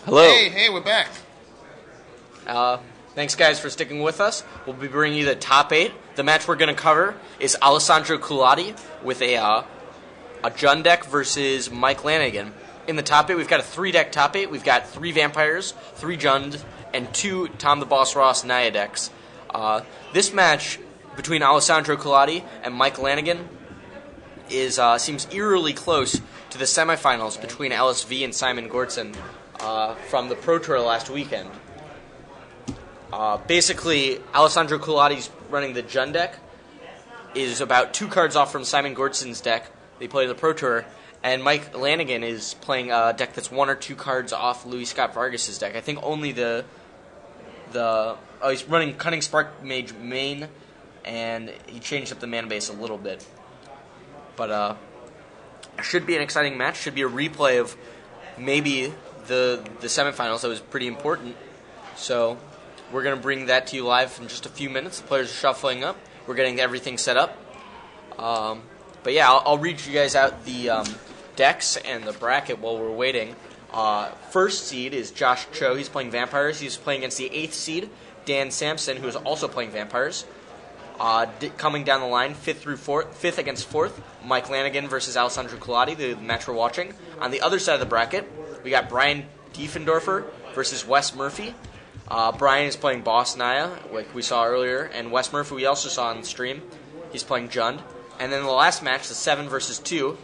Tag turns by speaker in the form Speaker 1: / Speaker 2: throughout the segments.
Speaker 1: Hello.
Speaker 2: Hey, we're back.
Speaker 1: Thanks, guys, for sticking with us. We'll be bringing you the top 8. The match we're going to cover is Alessandro Culati with a Jund deck versus Mike Lanigan. In the top 8, we've got a 3-deck top 8. We've got 3 Vampires, 3 Jund, and 2 Tom the Boss Ross Naya decks. This match between Alessandro Culati and Mike Lanigan seems eerily close to the semifinals between LSV and Simon Gortson from the Pro Tour last weekend. Basically, Alessandro Culati's running the Jund deck, is about 2 cards off from Simon Gortson's deck. They play the Pro Tour, and Mike Lanigan is playing a deck that's 1 or 2 cards off Louis Scott Vargas's deck. I think only he's running Cunning Spark Mage main, and he changed up the mana base a little bit. But it should be an exciting match. Should be a replay of maybe the semifinals. That was pretty important. So we're going to bring that to you live in just a few minutes. The players are shuffling up. We're getting everything set up. But yeah, I'll read you guys out the decks and the bracket while we're waiting. First seed is Josh Cho. He's playing Vampires. He's playing against the 8th seed, Dan Sampson, who is also playing Vampires. Coming down the line, 5th against 4th, Mike Lanigan versus Alessandro Culati, the match we're watching. On the other side of the bracket, we got Brian Diefendorfer versus Wes Murphy. Brian is playing Boss Naya, like we saw earlier, and Wes Murphy we also saw on the stream. He's playing Jund. And then the last match, the 7 versus 2,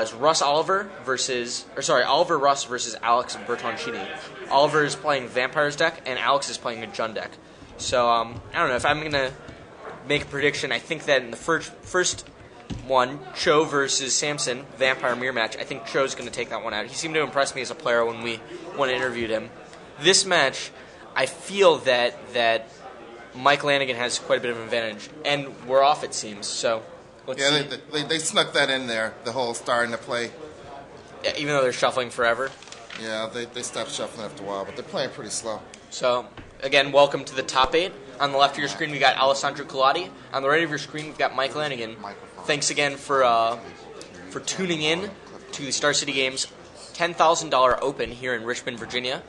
Speaker 1: is Oliver Russ versus Alex Bertoncini. Oliver is playing Vampires deck, and Alex is playing a Jund deck. So, I don't know, if I'm going to make a prediction, I think that in the first one, Cho versus Sampson, Vampire Mirror match, I think Cho's going to take that one out. He seemed to impress me as a player when I interviewed him. This match, I feel that Mike Lanigan has quite a bit of an advantage, and we're off, it seems. So let's see.
Speaker 2: They snuck that in there, the whole starting to play.
Speaker 1: Yeah, even though they're shuffling forever.
Speaker 2: Yeah, they stopped shuffling after a while, but they're playing pretty slow.
Speaker 1: So, again, welcome to the top 8. On the left of your screen, we got Alessandro Culati. On the right of your screen, we've got Mike Lanigan. Thanks again for tuning in to the Star City Games $10,000 Open here in Richmond, Virginia.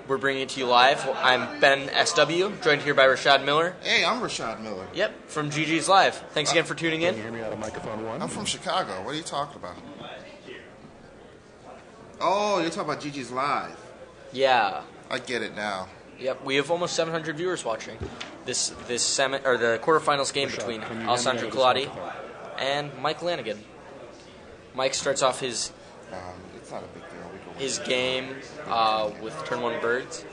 Speaker 1: We're bringing it to you live. I'm Ben SW, joined here by Rashad Miller.
Speaker 2: Hey, I'm Rashad Miller.
Speaker 1: Yep, from GG's Live. Thanks again for tuning in.
Speaker 3: Can you hear me out of microphone 1?
Speaker 2: I'm from Chicago. What are you talking about? Oh, you're talking about GG's Live.
Speaker 1: Yeah.
Speaker 2: I get it now.
Speaker 1: Yep, we have almost 700 viewers watching the quarterfinals game between Alessandro Culati and Mike Lanigan. Mike starts off his
Speaker 2: It's not a big deal.
Speaker 1: his game with turn 1 birds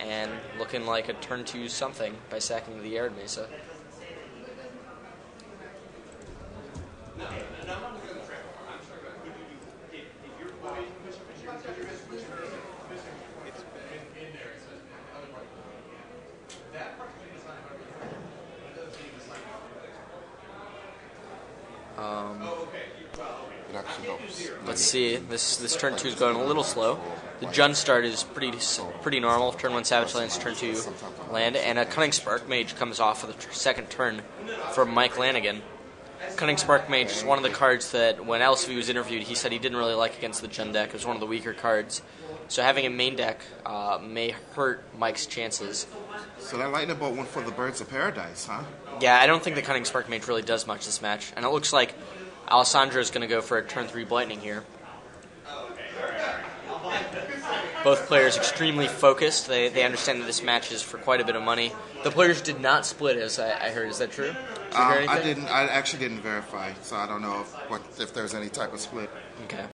Speaker 1: and looking like a turn 2 something by sacking the Arid Mesa.
Speaker 2: It actually helps.
Speaker 1: Let's see. This turn 2 is going a little slow. The Jund start is pretty normal. Turn 1 Savage lands, turn 2 land, and a Cunning Spark Mage comes off of the second turn from Mike Lanigan. Cunning Spark Mage is one of the cards that when LSV was interviewed, he said he didn't really like against the Jund deck. It was one of the weaker cards. So having a main deck may hurt Mike's chances.
Speaker 2: So that lightning bolt went for the Birds of Paradise, huh?
Speaker 1: Yeah, I don't think the Cunning Spark Mage really does much this match. And it looks like Alessandro is going to go for a turn 3 Blightning here. Both players extremely focused. They understand that this match is for quite a bit of money. The players did not split, as I heard. Is that true? Did you hear anything?
Speaker 2: I actually didn't verify, so I don't know if there's any type of split.
Speaker 1: Okay.